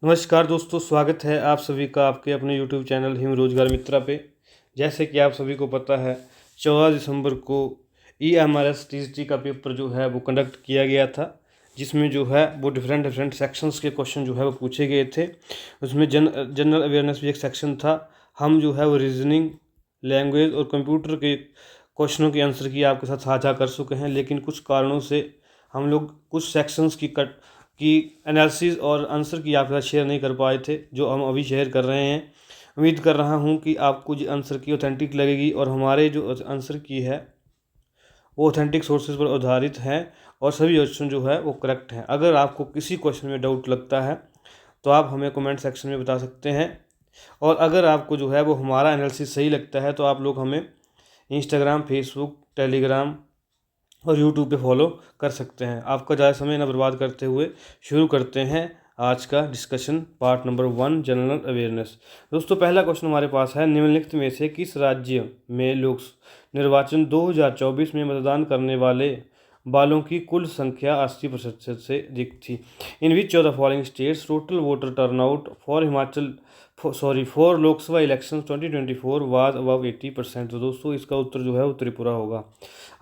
नमस्कार दोस्तों, स्वागत है आप सभी का आपके अपने यूट्यूब चैनल हिम रोजगार मित्रा पे। जैसे कि आप सभी को पता है, 14 दिसंबर को EMRS TGT का पेपर जो है वो कंडक्ट किया गया था, जिसमें जो है वो डिफरेंट सेक्शंस के क्वेश्चन जो है वो पूछे गए थे। उसमें जनरल अवेयरनेस भी एक सेक्शन था। हम जो है वो रीजनिंग, लैंग्वेज और कंप्यूटर के क्वेश्चनों के आंसर की आपके साथ साझा कर चुके हैं, लेकिन कुछ कारणों से हम लोग कुछ सेक्शंस की एनालिसिस और आंसर की आपके साथ शेयर नहीं कर पाए थे, जो हम अभी शेयर कर रहे हैं। उम्मीद कर रहा हूं कि आपको जो आंसर की ऑथेंटिक लगेगी और हमारे जो आंसर की है वो ऑथेंटिक सोर्सेज पर आधारित हैं और सभी ऑप्शन जो है वो करेक्ट हैं। अगर आपको किसी क्वेश्चन में डाउट लगता है तो आप हमें कमेंट सेक्शन में बता सकते हैं, और अगर आपको जो है वो हमारा एनालिसिस सही लगता है तो आप लोग हमें इंस्टाग्राम, फेसबुक, टेलीग्राम और यूट्यूब पे फॉलो कर सकते हैं। आपका ज़्यादा समय न बर्बाद करते हुए शुरू करते हैं आज का discussion, part number 1, general awareness. दोस्तों, पहला क्वेश्चन हमारे पास है, निम्नलिखित में से किस राज्य में लोक निर्वाचन 2024 में मतदान करने वाले बालों की कुल संख्या 80% से अधिक थी? In which of the following states total voter turnout for Lok Sabha election 2024 was above 80%? तो दोस्तों, इसका उत्तर जो है वो त्रिपुरा होगा।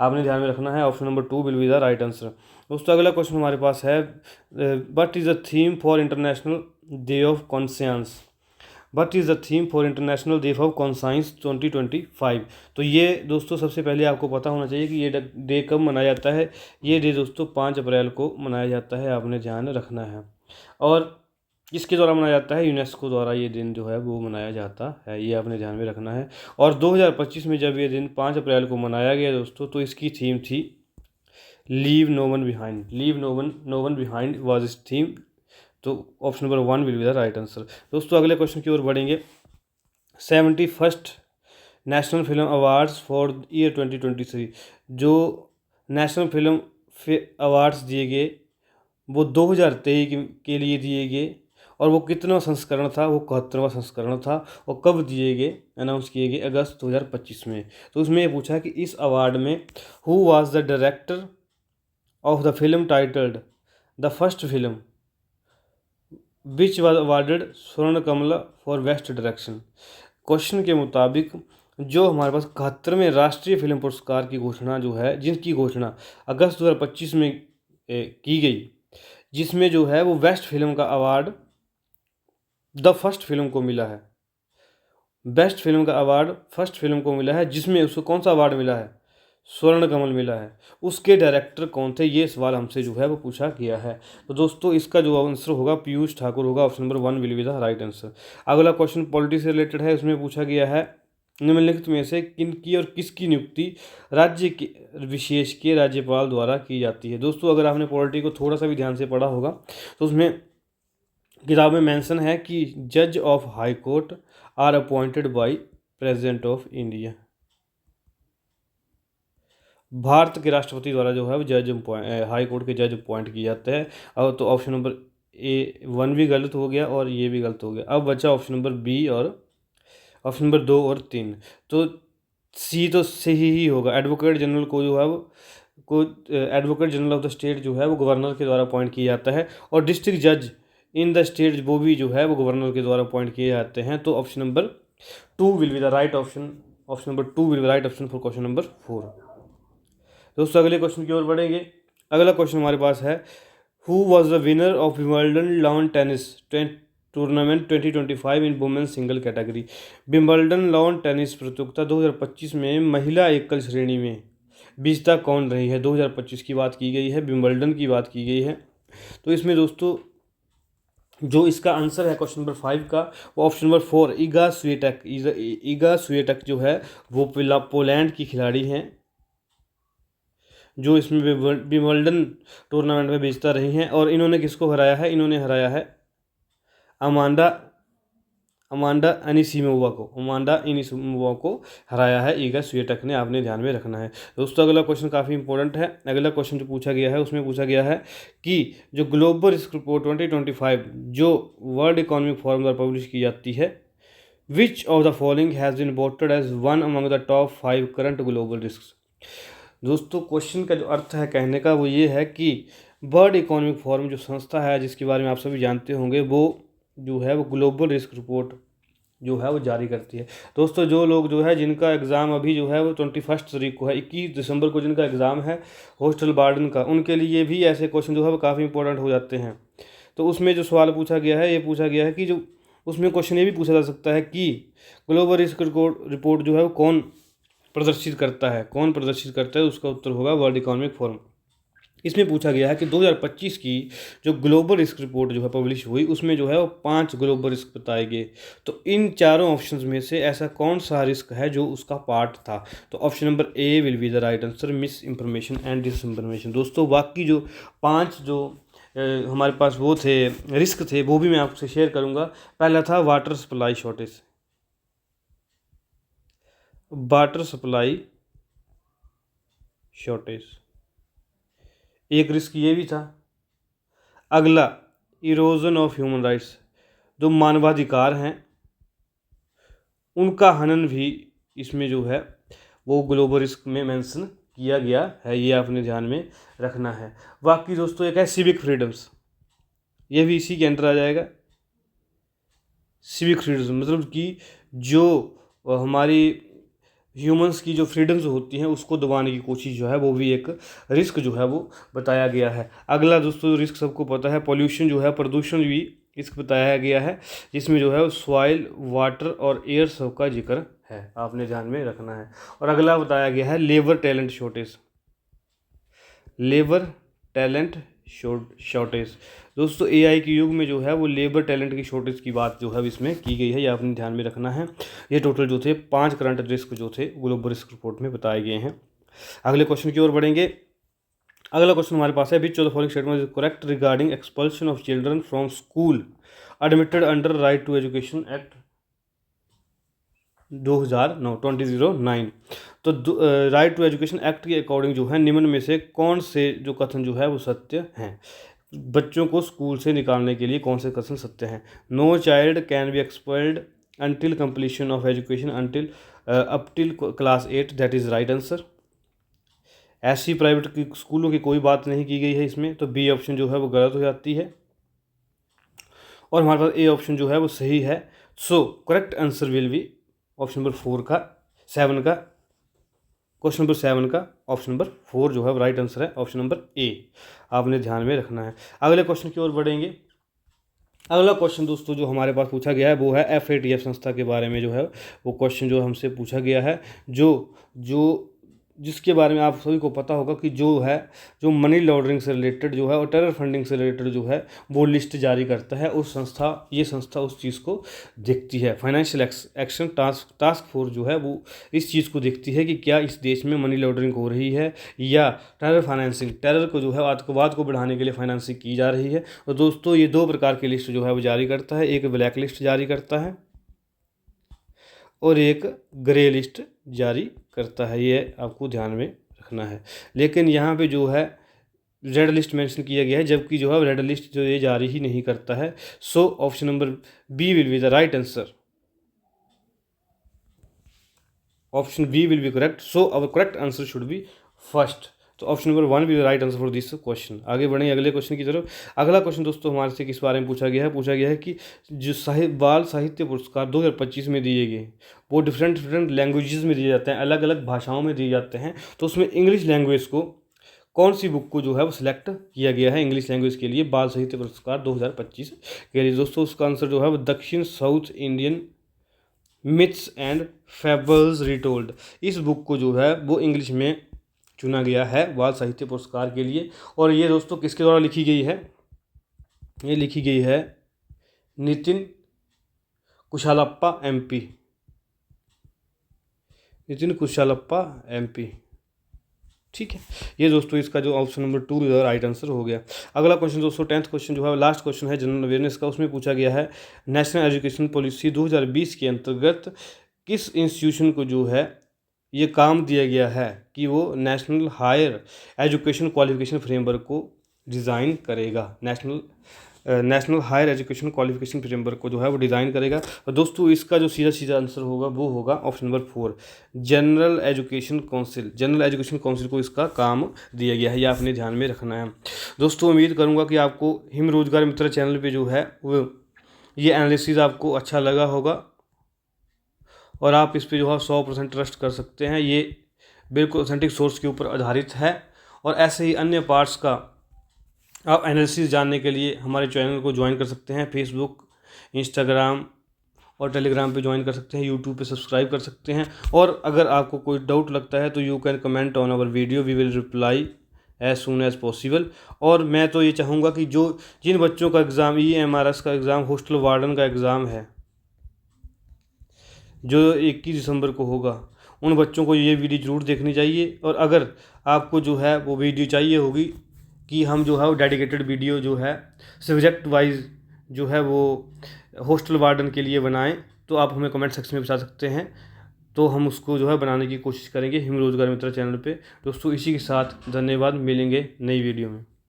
आपने ध्यान में रखना है, option number 2 will be the right answer. दोस्तों, अगला क्वेश्चन हमारे पास है, what is the theme for international day of conscience? What is the theme for international day of conscience 2025? तो ये दोस्तों सबसे पहले आपको पता होना चाहिए कि ये डे कब मनाया जाता है। ये डे दोस्तों 5 अप्रैल को मनाया जाता है, आपने ध्यान रखना है। और किसके द्वारा मनाया जाता है? यूनेस्को द्वारा ये दिन जो है वो मनाया जाता है, ये आपने ध्यान में रखना है। और 2025 में जब ये दिन 5 अप्रैल को मनाया गया दोस्तों, तो इसकी थीम थी leave no one behind. Leave no one behind was इस थीम। तो option number 1 will be the right answer. दोस्तों, अगले क्वेश्चन की ओर बढ़ेंगे। 71st national film awards for year 2023, जो नेशनल फिल्म अवार्ड्स दिए गए वो 2023 के लिए दिए गए, और वो कितना संस्करण था? वो 71वां संस्करण था। और कब दिए गए? अनाउंस किए गए अगस्त 2025 में। तो उसमें ये पूछा कि इस अवार्ड में who was the director of the film titled the first film which was awarded स्वर्ण कमला फॉर बेस्ट डायरेक्शन? क्वेश्चन के मुताबिक जो हमारे पास 71वें राष्ट्रीय फिल्म पुरस्कार की घोषणा जो है, जिनकी घोषणा अगस्त 2025 में की गई, जिसमें जो है वो बेस्ट फिल्म का अवार्ड द फर्स्ट फिल्म को मिला है। बेस्ट फिल्म का अवार्ड फर्स्ट फिल्म को मिला है, जिसमें उसको कौन सा अवार्ड मिला है? स्वर्ण कमल मिला है। उसके डायरेक्टर कौन थे? ये सवाल हमसे जो है वो पूछा गया है। तो दोस्तों, इसका जो आंसर होगा पीयूष ठाकुर होगा। Option number 1 will be the right answer. अगला क्वेश्चन पॉलिटी से रिलेटेड है। उसमें पूछा गया है, निम्नलिखित में से किनकी और किसकी नियुक्ति राज्य के विशेष के राज्यपाल द्वारा की जाती है? दोस्तों, अगर आपने पॉलिटी को थोड़ा सा भी ध्यान से पढ़ा होगा तो उसमें किताब में मेंशन है कि जज of high court are appointed by president of India. Bharat के राष्ट्रपति द्वारा जो है वो जज हाई कोर्ट के जज अपॉइंट किए जाते हैं। अब तो ऑप्शन नंबर A1 भी गलत हो गया और ये भी गलत हो गया। अब बचा ऑप्शन नंबर B और ऑप्शन नंबर 2 और 3। तो C तो सही ही होगा। एडवोकेट जनरल को जो है वो advocate general of the state जो है वो गवर्नर के द्वारा अपॉइंट किया जाता है, और डिस्ट्रिक्ट जज इन द स्टेट वो भी जो है वो गवर्नर के द्वारा अपॉइंट किए जाते हैं। तो option number 2 will be the right option. Option number 2 will be right option for question number 4। दोस्तों, अगले क्वेश्चन की ओर बढ़ेंगे। अगला क्वेश्चन हमारे पास है, who was the winner of Wimbledon lawn tennis tournament 2025 in women single category? Wimbledon lawn tennis प्रतियोगिता 2025 में महिला एकल श्रेणी में विजेता कौन रही है? 2025 की बात की गई है, विंबलडन की बात की गई है। तो इसमें दोस्तों जो इसका आंसर है क्वेश्चन नंबर 5 का, वो ऑप्शन नंबर 4 ईगा स्वीटेक। ईगा स्वीटेक जो है वो पोलैंड की खिलाड़ी हैं, जो इसमें विंबलडन टूर्नामेंट में विजेता रही हैं। और इन्होंने किसको हराया है? इन्होंने हराया है अमांडा अनिसिमोवा को हराया है ईगा स्वीटेक ने। आपने ध्यान में रखना है। दोस्तों, अगला क्वेश्चन काफ़ी इंपॉर्टेंट है। अगला क्वेश्चन जो पूछा गया है उसमें पूछा गया है कि जो ग्लोबल रिस्क रिपोर्ट 2025 जो वर्ल्ड इकोनॉमिक फोरम द्वारा पब्लिश की जाती है, which of the following has been voted as one among the top 5 current global risk? दोस्तों, क्वेश्चन का जो अर्थ है कहने का वो ये है कि वर्ल्ड इकोनॉमिक फोरम जो संस्था है, जिसके बारे में आप सभी जानते होंगे, वो जो है वो ग्लोबल रिस्क रिपोर्ट जो है वो जारी करती है। दोस्तों जो लोग जो है जिनका एग्ज़ाम अभी जो है वो 21 तारीख को है, 21 दिसंबर को जिनका एग्ज़ाम है हॉस्टल वार्डन का, उनके लिए भी ऐसे क्वेश्चन जो है वो काफ़ी इंपॉर्टेंट हो जाते हैं। तो उसमें जो सवाल पूछा गया है, ये पूछा गया है कि जो उसमें क्वेश्चन ये भी पूछा जा सकता है कि ग्लोबल रिस्क रिपोर्ट जो है वो कौन प्रदर्शित करता है, कौन प्रदर्शित करता है, उसका उत्तर होगा वर्ल्ड इकोनॉमिक फोरम। इसमें पूछा गया है कि 2025 की जो ग्लोबल रिस्क रिपोर्ट जो है पब्लिश हुई, उसमें जो है वो 5 ग्लोबल रिस्क बताए गए। तो इन चारों ऑप्शंस में से ऐसा कौन सा रिस्क है जो उसका पार्ट था? तो option number A will be the right answer, misinformation and disinformation. दोस्तों बाकी जो 5 जो हमारे पास वो थे रिस्क थे, वो भी मैं आपसे शेयर करूंगा। पहला था water supply shortage, water supply shortage एक रिस्क ये भी था। अगला इरोजन ऑफ ह्यूमन राइट्स, जो मानवाधिकार हैं उनका हनन भी इसमें जो है वो ग्लोबल रिस्क में मेंशन किया गया है, ये आपने ध्यान में रखना है। बाकी दोस्तों एक है सिविक फ्रीडम्स, ये भी इसी के अंडर आ जाएगा। सिविक फ्रीडम्स मतलब कि जो हमारी ह्यूमंस की जो फ्रीडम्स होती हैं उसको दबाने की कोशिश जो है वो भी एक रिस्क जो है वो बताया गया है। अगला दोस्तों रिस्क सबको पता है, पॉल्यूशन जो है, प्रदूषण भी रिस्क बताया गया है, जिसमें जो है सॉइल, वाटर और एयर सबका जिक्र है, आपने ध्यान में रखना है। और अगला बताया गया है labour talent shortage, labour talent shortage. दोस्तों एआई के युग में जो है वो लेबर टैलेंट की शॉर्टेज की बात जो है इसमें की गई है, ये आपने ध्यान में रखना है। ये टोटल जो थे 5 करंट रिस्क जो थे ग्लोबल रिस्क रिपोर्ट में बताए गए हैं। अगले क्वेश्चन की ओर बढ़ेंगे। अगला क्वेश्चन हमारे पास है, which of the following statement is correct regarding expulsion of children from school admitted under right to education act 2009। तो राइट टू एजुकेशन एक्ट के अकॉर्डिंग जो है निम्न में से कौन से जो कथन जो है वो सत्य हैं? बच्चों को स्कूल से निकालने के लिए कौन से कथन सत्य हैं? No child can be expelled until completion of education until up till class 8, that is right answer. ऐसी प्राइवेट की स्कूलों की कोई बात नहीं की गई है इसमें, तो बी ऑप्शन जो है वो गलत हो जाती है और हमारे पास ए ऑप्शन जो है वो सही है। So correct answer will be option number 7 का क्वेश्चन नंबर 7 का ऑप्शन नंबर 4 जो है राइट आंसर है, ऑप्शन नंबर ए, आपने ध्यान में रखना है। अगले क्वेश्चन की ओर बढ़ेंगे। अगला क्वेश्चन दोस्तों जो हमारे पास पूछा गया है वो है FATF संस्था के बारे में जो है वो क्वेश्चन जो हमसे पूछा गया है, जो जिसके बारे में आप सभी को पता होगा कि जो मनी लॉन्ड्रिंग से रिलेटेड जो है और टेरर फंडिंग से रिलेटेड जो है वो लिस्ट जारी करता है, ये संस्था उस चीज़ को देखती है। फाइनेंशियल एक्शन टास्क फोर्स जो है वो इस चीज़ को देखती है कि क्या इस देश में मनी लॉन्ड्रिंग हो रही है या टेरर को जो है आतंकवाद को बढ़ाने के लिए फाइनेंसिंग की जा रही है। और दोस्तों ये 2 प्रकार की लिस्ट जो है वो जारी करता है, एक ब्लैक लिस्ट जारी करता है और एक ग्रे लिस्ट जारी करता है, ये आपको ध्यान में रखना है। लेकिन यहाँ पे जो है रेड लिस्ट मेंशन किया गया है, जबकि जो है रेड लिस्ट जो ये जारी ही नहीं करता है। So option number B will be the right answer, option B will be correct. So our correct answer should be first. तो ऑप्शन नंबर 1 भी right answer for this question. आगे बढ़ेंगे अगले क्वेश्चन की तरफ। अगला क्वेश्चन दोस्तों हमारे से किस बारे में पूछा गया है कि जो बाल साहित्य पुरस्कार 2025 में दिए गए वो डिफरेंट लैंग्वेजेस में दिए जाते हैं, अलग अलग भाषाओं में दिए जाते हैं। तो उसमें इंग्लिश लैंग्वेज को कौन सी बुक को जो है वो सिलेक्ट किया गया है इंग्लिश लैंग्वेज के लिए बाल साहित्य पुरस्कार 2025 के लिए? दोस्तों उसका आंसर जो है वो दक्षिण south Indian myths and fables retold, इस बुक को जो है वो इंग्लिश में चुना गया है बाल साहित्य पुरस्कार के लिए। और ये दोस्तों किसके द्वारा लिखी गई है? ये लिखी गई है नितिन कुशालप्पा MP, नितिन कुशालप्पा MP, ठीक है। ये दोस्तों इसका जो ऑप्शन नंबर 2 राइट आंसर हो गया। अगला क्वेश्चन दोस्तों 10th क्वेश्चन जो है लास्ट क्वेश्चन है जनरल अवेयरनेस का। उसमें पूछा गया है नेशनल एजुकेशन पॉलिसी 2020 के अंतर्गत किस इंस्टीट्यूशन को जो है ये काम दिया गया है कि वो national higher education qualification framework को डिज़ाइन करेगा? National higher education qualification framework को जो है वो डिज़ाइन करेगा। और दोस्तों इसका जो सीधा आंसर होगा वो होगा option number 4 general education council को इसका काम दिया गया है, ये आपने ध्यान में रखना है। दोस्तों उम्मीद करूँगा कि आपको हिम रोजगार मित्र चैनल पे जो है वो ये एनालिसिस आपको अच्छा लगा होगा और आप इस पे जो है 100% ट्रस्ट कर सकते हैं। ये बिल्कुल ऑथेंटिक सोर्स के ऊपर आधारित है। और ऐसे ही अन्य पार्ट्स का आप एनालिसिस जानने के लिए हमारे चैनल को ज्वाइन कर सकते हैं। फेसबुक, इंस्टाग्राम और टेलीग्राम पे ज्वाइन कर सकते हैं। यूट्यूब पे सब्सक्राइब कर सकते हैं। और अगर आपको कोई डाउट लगता है तो you can comment on our video, we will reply as soon as possible. और मैं तो ये चाहूँगा कि जिन बच्चों का एग्ज़ाम EMRS का एग्ज़ाम, हॉस्टल वार्डन का एग्ज़ाम है जो 21 दिसंबर को होगा, उन बच्चों को ये वीडियो ज़रूर देखनी चाहिए। और अगर आपको जो है वो वीडियो चाहिए होगी कि हम जो है वो डेडिकेटेड वीडियो जो है सब्जेक्ट वाइज जो है वो हॉस्टल वार्डन के लिए बनाएं, तो आप हमें कमेंट सेक्शन में बता सकते हैं। तो हम उसको जो है बनाने की कोशिश करेंगे हिम रोजगार मित्र चैनल पे। दोस्तों इसी के साथ धन्यवाद, मिलेंगे नई वीडियो में।